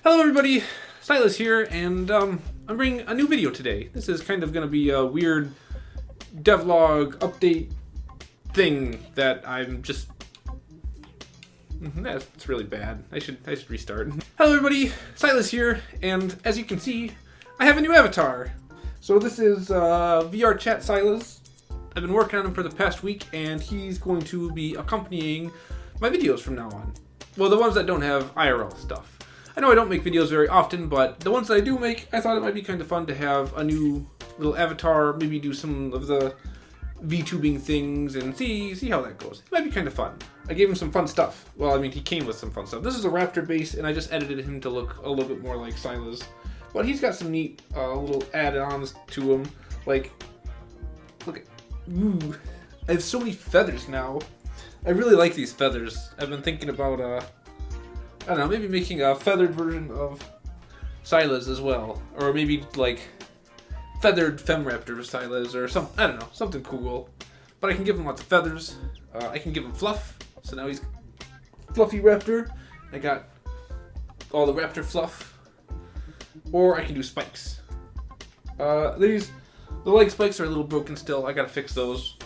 Hello everybody, Silas here, and I'm bringing a new video today. This is kind of going to be a weird devlog update thing that I'm just... That's really bad. I should restart. Hello everybody, Silas here, and as you can see, I have a new avatar. So this is VR Chat Silas. I've been working on him for the past week, and he's going to be accompanying my videos from now on. Well, the ones that don't have IRL stuff. I know I don't make videos very often, but the ones that I do make, I thought it might be kind of fun to have a new little avatar, maybe do some of the VTubing things and see how that goes. It might be kind of fun. I gave him some fun stuff. Well, I mean, he came with some fun stuff. This is a raptor base, and I just edited him to look a little bit more like Silas. But he's got some neat little add-ons to him. Like, look at... Ooh, I have so many feathers now. I really like these feathers. I've been thinking about... I don't know, maybe making a feathered version of Silas as well. Or maybe, like, feathered Femraptor Silas or some, I don't know, something cool. But I can give him lots of feathers. I can give him fluff. So now he's Fluffy Raptor. I got all the raptor fluff. Or I can do spikes. The leg spikes are a little broken still. I gotta fix those.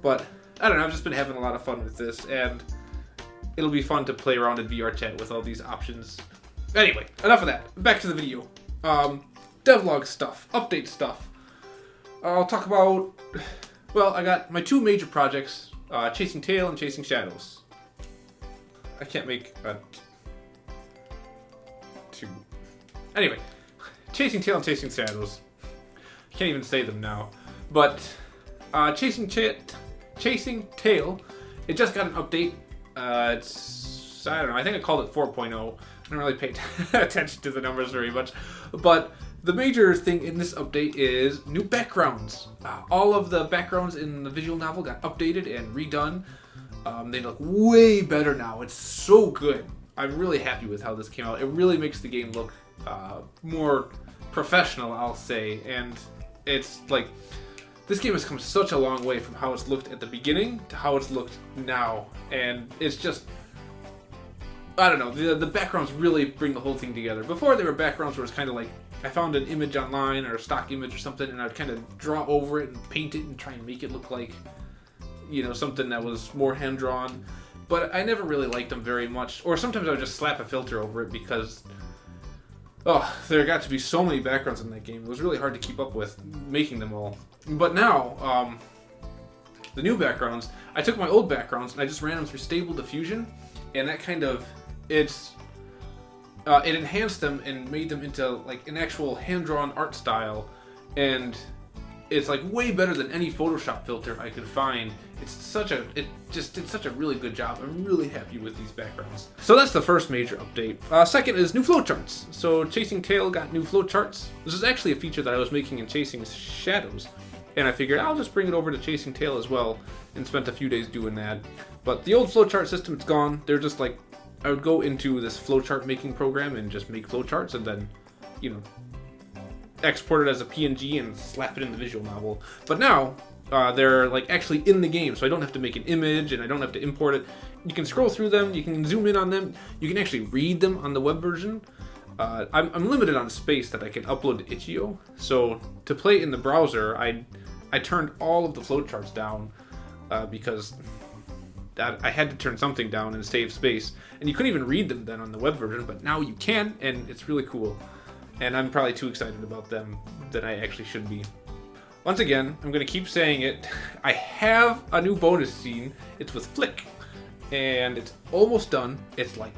But, I don't know, I've just been having a lot of fun with this. And... it'll be fun to play around in VR chat with all these options. Anyway, enough of that. Back to the video. Devlog stuff, update stuff. I'll talk about, well, I got my two major projects, Chasing Tail and Chasing Shadows. I can't make two. Anyway, Chasing Tail and Chasing Shadows. I can't even say them now. But Chasing Tail, it just got an update. It's, I don't know, I think I called it 4.0. I don't really pay attention to the numbers very much. But the major thing in this update is new backgrounds. All of the backgrounds in the visual novel got updated and redone. They look way better now. It's so good. I'm really happy with how this came out. It really makes the game look more professional, I'll say. And it's like... this game has come such a long way from how it's looked at the beginning to how it's looked now. And it's just... I don't know, the backgrounds really bring the whole thing together. Before, there were backgrounds where it's kind of like, I found an image online or a stock image or something, and I'd kind of draw over it and paint it and try and make it look like, you know, something that was more hand-drawn. But I never really liked them very much. Or sometimes I would just slap a filter over it because... oh, there got to be so many backgrounds in that game. It was really hard to keep up with making them all. But now, the new backgrounds, I took my old backgrounds and I just ran them through Stable Diffusion, and that kind of, it enhanced them and made them into like an actual hand-drawn art style, and it's like way better than any Photoshop filter I could find. It just did such a really good job. I'm really happy with these backgrounds. So that's the first major update. Second is new flowcharts. So Chasing Tail got new flowcharts. This is actually a feature that I was making in Chasing Shadows, and I figured I'll just bring it over to Chasing Tail as well, and spent a few days doing that. But the old flowchart system, it's gone. They're just like, I would go into this flowchart making program and just make flowcharts and then, you know, export it as a PNG and slap it in the visual novel. But now, they're like actually in the game, so I don't have to make an image and I don't have to import it. You can scroll through them, you can zoom in on them, you can actually read them on the web version. I'm limited on space that I can upload to itch.io, so to play in the browser, I turned all of the flowcharts down because I had to turn something down and save space. And you couldn't even read them then on the web version, but now you can, and it's really cool. And I'm probably too excited about them than I actually should be. Once again, I'm going to keep saying it. I have a new bonus scene. It's with Flick. And it's almost done. It's like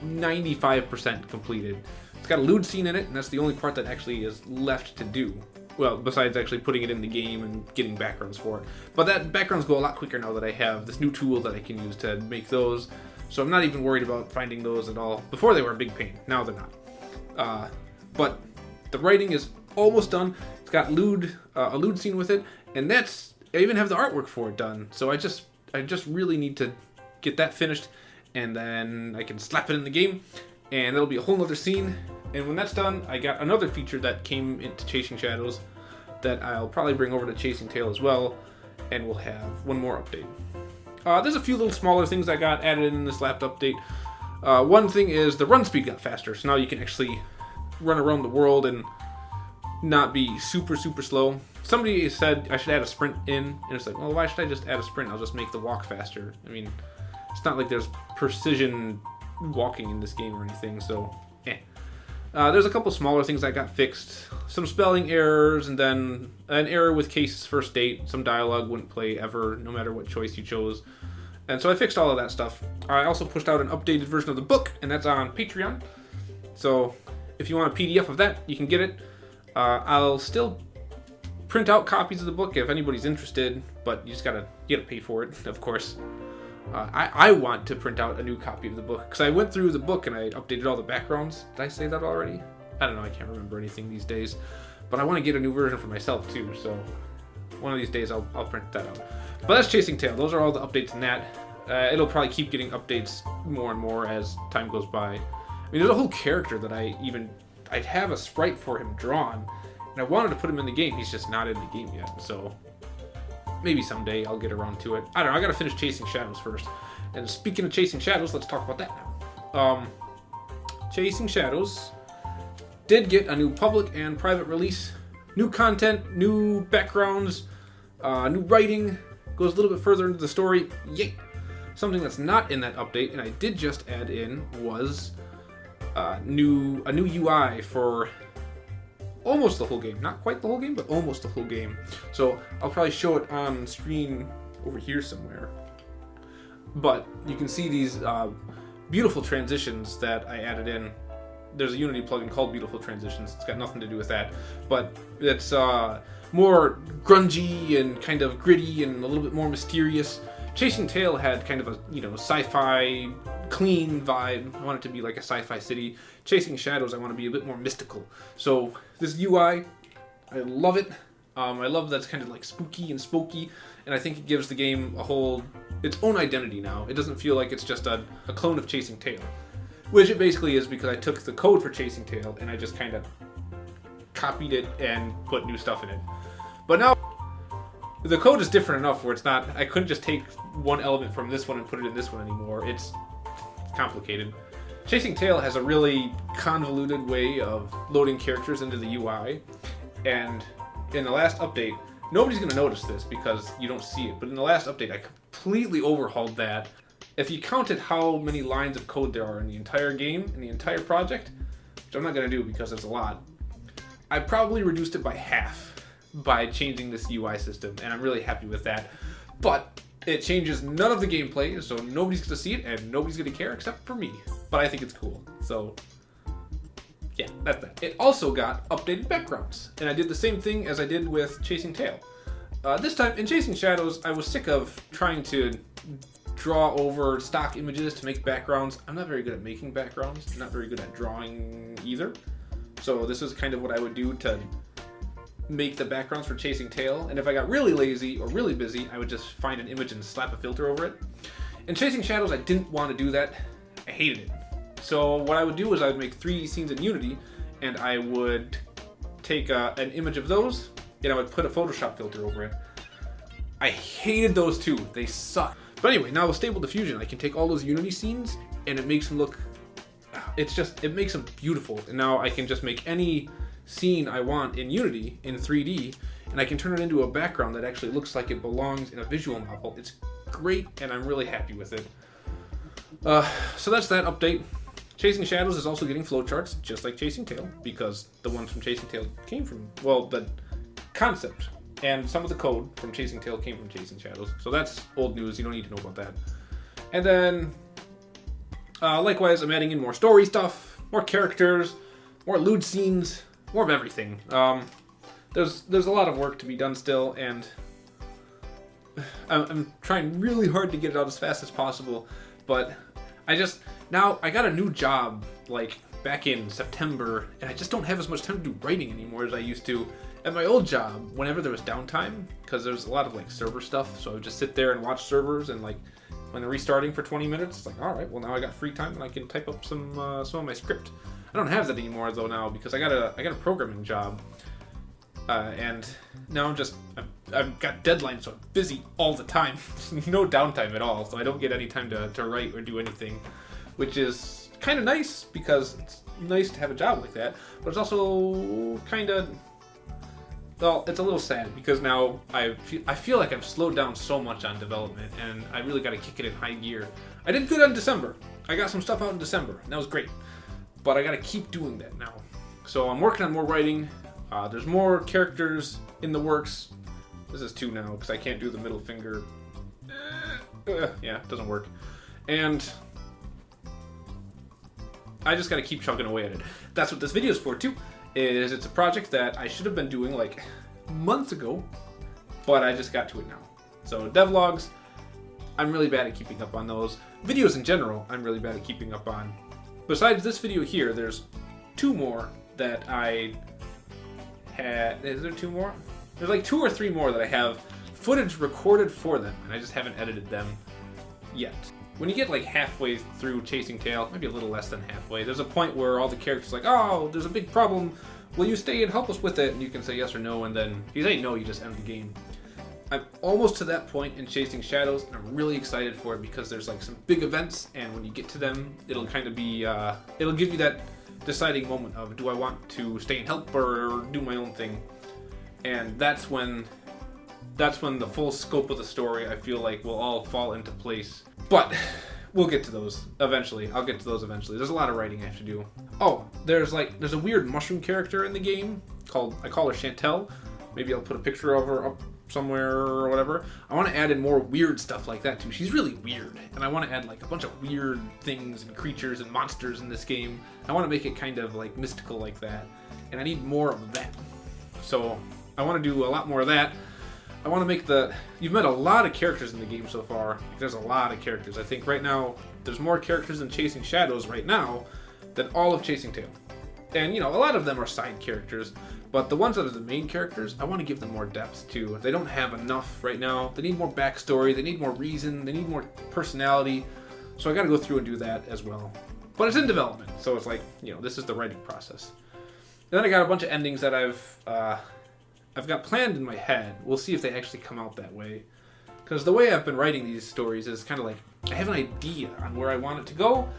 95% completed. It's got a lewd scene in it, and that's the only part that actually is left to do. Well, besides actually putting it in the game and getting backgrounds for it. But that backgrounds go a lot quicker now that I have this new tool that I can use to make those. So I'm not even worried about finding those at all. Before they were a big pain. Now they're not. But the writing is almost done. It's got a lewd scene with it, and I even have the artwork for it done. So I just really need to get that finished, and then I can slap it in the game, and it'll be a whole nother scene. And when that's done, I got another feature that came into Chasing Shadows that I'll probably bring over to Chasing Tail as well, and we'll have one more update. There's a few little smaller things I got added in this last update. One thing is the run speed got faster, so now you can actually run around the world and not be super slow. Somebody said I should add a sprint in, and it's like, well, why should I just add a sprint? I'll just make the walk faster. I mean, it's not like there's precision walking in this game or anything, so there's a couple smaller things that got fixed. Some spelling errors, and then an error with Case's first date. Some dialogue wouldn't play ever, no matter what choice you chose. And so I fixed all of that stuff. I also pushed out an updated version of the book, and that's on Patreon. So if you want a PDF of that, you can get it. I'll still print out copies of the book if anybody's interested, but you gotta pay for it, of course. I want to print out a new copy of the book, because I went through the book and I updated all the backgrounds. Did I say that already? I don't know, I can't remember anything these days. But I want to get a new version for myself too, so one of these days I'll print that out. But that's Chasing Tail. Those are all the updates in that. It'll probably keep getting updates more and more as time goes by. I mean, there's a whole character that I'd have a sprite for him drawn, and I wanted to put him in the game. He's just not in the game yet, so maybe someday I'll get around to it. I don't know, I gotta finish Chasing Shadows first. And speaking of Chasing Shadows, let's talk about that now. Chasing Shadows did get a new public and private release. New content, new backgrounds, new writing, goes a little bit further into the story. Yay! Something that's not in that update, and I did just add in, was a new UI for almost the whole game. Not quite the whole game, but almost the whole game. So I'll probably show it on screen over here somewhere. But you can see these beautiful transitions that I added in. There's a Unity plugin called Beautiful Transitions. It's got nothing to do with that. But it's more grungy and kind of gritty and a little bit more mysterious. Chasing Tail had kind of a, sci-fi clean vibe. I want it to be like a sci-fi city. Chasing Shadows, I want to be a bit more mystical. So this UI, I love it. I love that it's kind of like spooky and spooky, and I think it gives the game its own identity now. It doesn't feel like it's just a clone of Chasing Tail, which it basically is, because I took the code for Chasing Tail and I just kind of copied it and put new stuff in it. But now the code is different enough where I couldn't just take one element from this one and put it in this one anymore. It's complicated. Chasing Tail has a really convoluted way of loading characters into the UI, and in the last update, nobody's going to notice this because you don't see it, but in the last update I completely overhauled that. If you counted how many lines of code there are in the entire game, in the entire project, which I'm not going to do because there's a lot, I probably reduced it by half by changing this UI system, and I'm really happy with that. But it changes none of the gameplay, so nobody's going to see it and nobody's going to care except for me. But I think it's cool, so yeah, that's that. It also got updated backgrounds, and I did the same thing as I did with Chasing Tail. This time, in Chasing Shadows, I was sick of trying to draw over stock images to make backgrounds. I'm not very good at making backgrounds. I'm not very good at drawing either. So this is kind of what I would do to make the backgrounds for Chasing Tail. And if I got really lazy or really busy, I would just find an image and slap a filter over it. In Chasing Shadows, I didn't want to do that. I hated it. So what I would do is I would make 3D scenes in Unity, and I would take an image of those, and I would put a Photoshop filter over it. I hated those too. They suck. But anyway, now with Stable Diffusion, I can take all those Unity scenes, and it makes them look... it makes them beautiful. And now I can just make any scene I want in Unity, in 3D, and I can turn it into a background that actually looks like it belongs in a visual novel. It's great, and I'm really happy with it. So that's that update. Chasing Shadows is also getting flowcharts, just like Chasing Tail, because the ones from Chasing Tail came from, well, the concept and some of the code from Chasing Tail came from Chasing Shadows. So that's old news, you don't need to know about that. And then, likewise, I'm adding in more story stuff, more characters, more lewd scenes, more of everything. There's a lot of work to be done still, and I'm trying really hard to get it out as fast as possible, but now I got a new job, like, back in September, and I just don't have as much time to do writing anymore as I used to. At my old job, whenever there was downtime, because there's a lot of, like, server stuff, so I would just sit there and watch servers, and, like, when they're restarting for 20 minutes, it's like, alright, well, now I got free time, and I can type up some of my script. I don't have that anymore, though, now, because I got a programming job, and now I've got deadlines, so I'm busy all the time. No downtime at all, so I don't get any time to write or do anything, which is kind of nice because it's nice to have a job like that, but it's also kind of, well, it's a little sad because now I feel like I've slowed down so much on development, and I really got to kick it in high gear. I did good on December. I got some stuff out in December, and that was great. But I got to keep doing that now. So I'm working on more writing. There's more characters in the works. This is 2 now because I can't do the middle finger. Yeah, it doesn't work. And I just got to keep chugging away at it. That's what this video is for too. It's a project that I should have been doing like months ago, but I just got to it now. So devlogs, I'm really bad at keeping up on those. Videos in general, I'm really bad at keeping up on. Besides this video here, there's 2 more that I had. Is there 2 more? There's like 2 or 3 more that I have footage recorded for them, and I just haven't edited them yet. When you get like halfway through Chasing Tail, maybe a little less than halfway, there's a point where all the characters are like, oh, there's a big problem, will you stay and help us with it? And you can say yes or no, and then if you say no, you just end the game. I'm almost to that point in Chasing Shadows, and I'm really excited for it because there's like some big events, and when you get to them, it'll kind of be, it'll give you that deciding moment of, do I want to stay and help or do my own thing? And that's when the full scope of the story, I feel like, will all fall into place. But we'll get to those eventually. I'll get to those eventually. There's a lot of writing I have to do. Oh, there's a weird mushroom character in the game I call her Chantel. Maybe I'll put a picture of her up somewhere or whatever. I want to add in more weird stuff like that too. She's really weird, and I want to add like a bunch of weird things and creatures and monsters in this game. I want to make it kind of like mystical like that, and I need more of that. So I want to do a lot more of that. I want to make you've met a lot of characters in the game so far. There's a lot of characters. I think right now there's more characters in Chasing Shadows right now than all of Chasing Tail. And, a lot of them are side characters, but the ones that are the main characters, I want to give them more depth too. They don't have enough right now. They need more backstory, they need more reason, they need more personality. So I got to go through and do that as well. But it's in development, so it's like, this is the writing process. And then I got a bunch of endings that I've got planned in my head. We'll see if they actually come out that way. Because the way I've been writing these stories is kind of like, I have an idea on where I want it to go.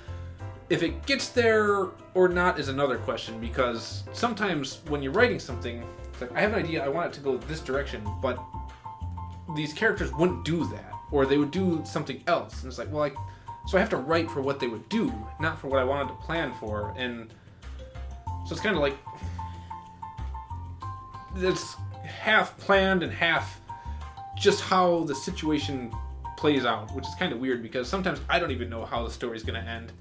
If it gets there or not is another question, because sometimes when you're writing something, it's like, I have an idea, I want it to go this direction, but these characters wouldn't do that, or they would do something else. And it's like, well, so I have to write for what they would do, not for what I wanted to plan for. And so it's kind of like, it's half planned and half just how the situation plays out, which is kind of weird because sometimes I don't even know how the story's going to end.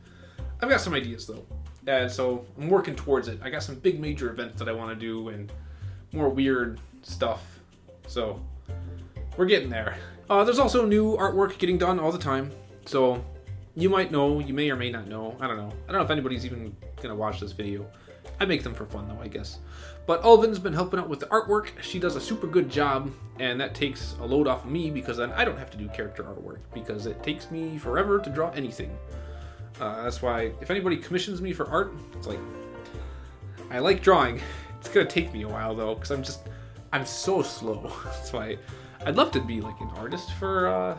I've got some ideas though, and so I'm working towards it. I got some big major events that I want to do and more weird stuff, so we're getting there. There's also new artwork getting done all the time, so you might know, you may or may not know, I don't know if anybody's even going to watch this video. I make them for fun though, I guess. But Ulvin's been helping out with the artwork. She does a super good job, and that takes a load off of me because then I don't have to do character artwork because it takes me forever to draw anything. That's why if anybody commissions me for art, it's like, I like drawing. It's gonna take me a while though because I'm so slow. That's why I'd love to be like an artist for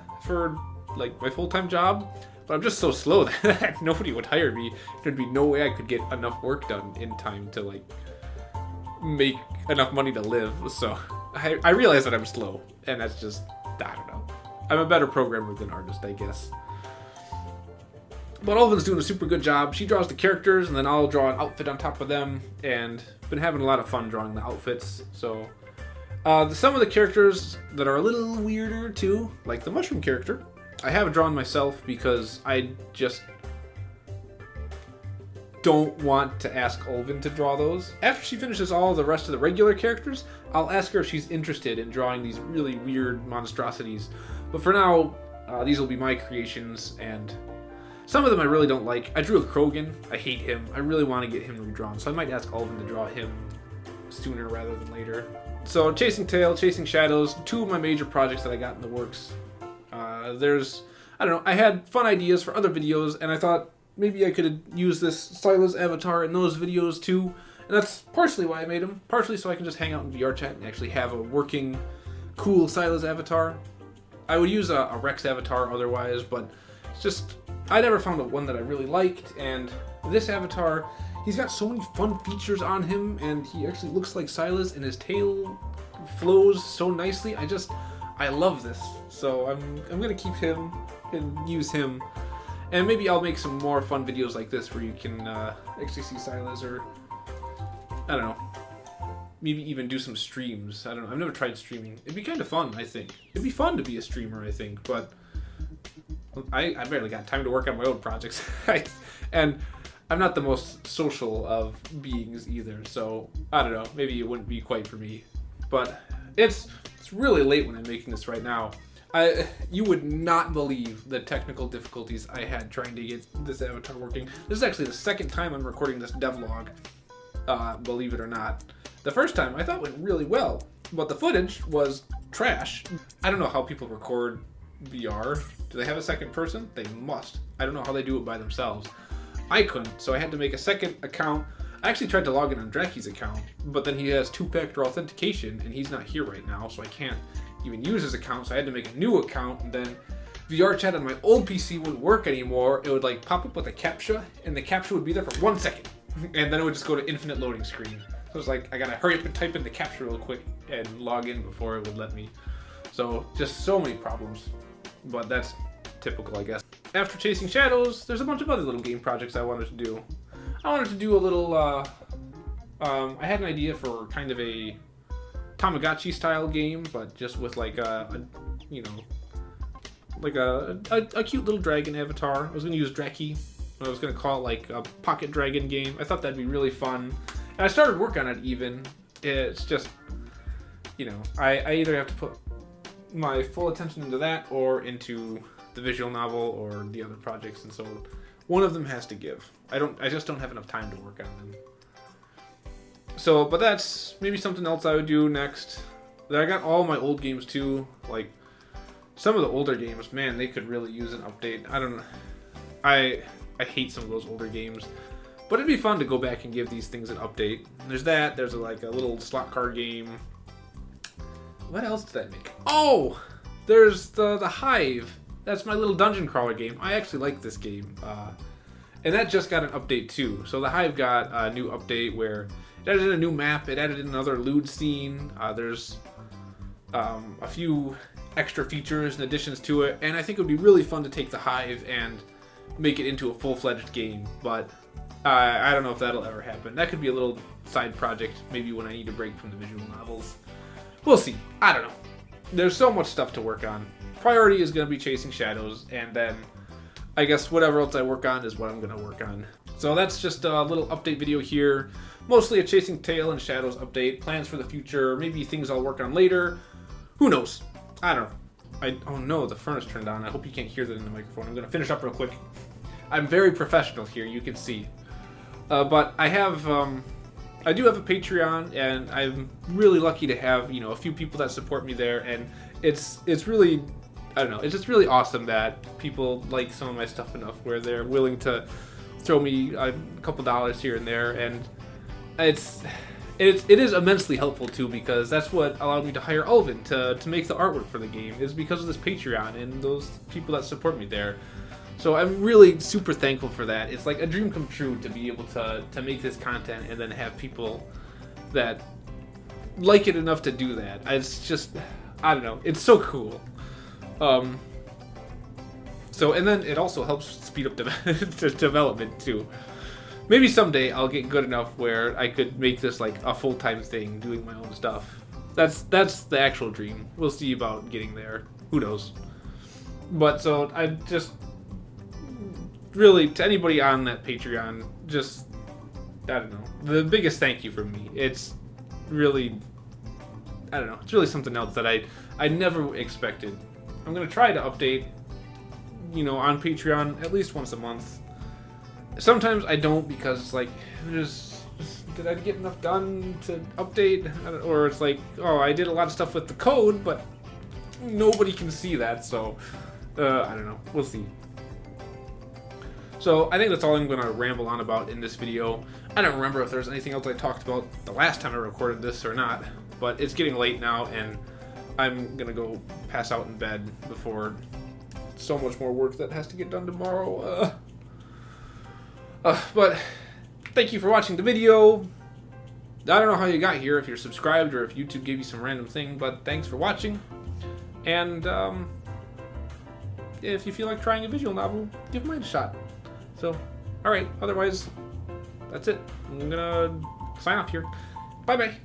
like my full-time job. But I'm just so slow that nobody would hire me. There'd be no way I could get enough work done in time to like make enough money to live. So I realize that I'm slow, and that's just, I don't know. I'm a better programmer than artist, I guess. But Ulvin's doing a super good job. She draws the characters, and then I'll draw an outfit on top of them, and been having a lot of fun drawing the outfits. So some of the characters that are a little weirder too, like the mushroom character, I have drawn myself because I just don't want to ask Ulvin to draw those. After she finishes all the rest of the regular characters, I'll ask her if she's interested in drawing these really weird monstrosities. But for now, these will be my creations, and some of them I really don't like. I drew a Krogan. I hate him. I really want to get him redrawn, so I might ask Ulvin to draw him sooner rather than later. So Chasing Tail, Chasing Shadows, 2 of my major projects that I got in the works. I don't know, I had fun ideas for other videos, and I thought maybe I could use this Silas avatar in those videos too, and that's partially why I made them, partially so I can just hang out in VR chat and actually have a working, cool Silas avatar. I would use a Rex avatar otherwise, but it's just, I never found one that I really liked, and this avatar, he's got so many fun features on him, and he actually looks like Silas, and his tail flows so nicely. I love this. So I'm gonna keep him and use him. And maybe I'll make some more fun videos like this where you can actually see Silas, or I don't know, maybe even do some streams. I don't know. I've never tried streaming. It'd be kind of fun, I think. It'd be fun to be a streamer, I think, but I barely got time to work on my own projects. And I'm not the most social of beings either, so I don't know. Maybe it wouldn't be quite for me. But it's really late when I'm making this right now. You would not believe the technical difficulties I had trying to get this avatar working. This is actually the second time I'm recording this devlog, believe it or not. The first time I thought went really well, but the footage was trash. I don't know how people record VR. Do they have a second person? They must. I don't know how they do it by themselves. I couldn't, so I had to make a second account. I actually tried to log in on Draki's account, but then he has two-factor authentication, and he's not here right now, so I can't even use his account, so I had to make a new account, and then VR chat on my old PC wouldn't work anymore. It would like pop up with a CAPTCHA, and the CAPTCHA would be there for 1 second, and then it would just go to infinite loading screen. So it's like, I gotta hurry up and type in the CAPTCHA real quick and log in before it would let me. So just so many problems, but that's typical, I guess. After chasing shadows, there's a bunch of other little game projects I wanted to do. I wanted to do a little, I had an idea for kind of a Tamagotchi style game, but just with like you know, like a cute little dragon avatar. I was gonna use Draki. I was gonna call it like a pocket dragon game. I thought that'd be really fun, and I started work on it even. It's just, you know, I either have to put my full attention into that or into the visual novel or the other projects, and so one of them has to give. I just don't have enough time to work on them. So, but that's maybe something else I would do next. I got all my old games too. Like, some of the older games, man, they could really use an update. I don't know. I hate some of those older games. But it'd be fun to go back and give these things an update. There's that. There's like a little slot car game. What else did I make? Oh! There's the Hive. That's my little dungeon crawler game. I actually like this game. And that just got an update too. So the Hive got a new update where it added in a new map, it added in another lewd scene, there's a few extra features and additions to it, and I think it would be really fun to take the Hive and make it into a full-fledged game, but I don't know if that'll ever happen. That could be a little side project, maybe when I need a break from the visual novels. We'll see. I don't know. There's so much stuff to work on. Priority is going to be chasing shadows, and then I guess whatever else I work on is what I'm going to work on. So that's just a little update video here. Mostly a Chasing Tail and Shadows update. Plans for the future. Maybe things I'll work on later. Who knows? I don't know. Oh no, the furnace turned on. I hope you can't hear that in the microphone. I'm going to finish up real quick. I'm very professional here, you can see. But I have, I do have a Patreon, and I'm really lucky to have, you know, a few people that support me there, and it's really, I don't know, it's just really awesome that people like some of my stuff enough where they're willing to throw me a couple dollars here and there, and it is immensely helpful too, because that's what allowed me to hire Alvin to make the artwork for the game, is because of this Patreon and those people that support me there. So I'm really super thankful for that. It's like a dream come true to be able to make this content and then have people that like it enough to do that. It's just, I don't know, it's so cool. So, and then it also helps speed up development too. Maybe someday I'll get good enough where I could make this like a full-time thing, doing my own stuff. That's the actual dream. We'll see about getting there. Who knows? But so I just really, to anybody on that Patreon, just, I don't know, the biggest thank you from me. It's really, I don't know, it's really something else that I never expected. I'm gonna try to update, you know, on Patreon at least once a month. Sometimes I don't, because it's like, did I get enough done to update? Or it's like, oh, I did a lot of stuff with the code, but nobody can see that, so I don't know. We'll see. So I think that's all I'm going to ramble on about in this video. I don't remember if there's anything else I talked about the last time I recorded this or not, but it's getting late now, and I'm going to go pass out in bed before so much more work that has to get done tomorrow. But thank you for watching the video. I don't know how you got here, if you're subscribed or if YouTube gave you some random thing, but thanks for watching. And if you feel like trying a visual novel, give mine a shot. So, alright, otherwise, that's it. I'm gonna sign off here. Bye-bye.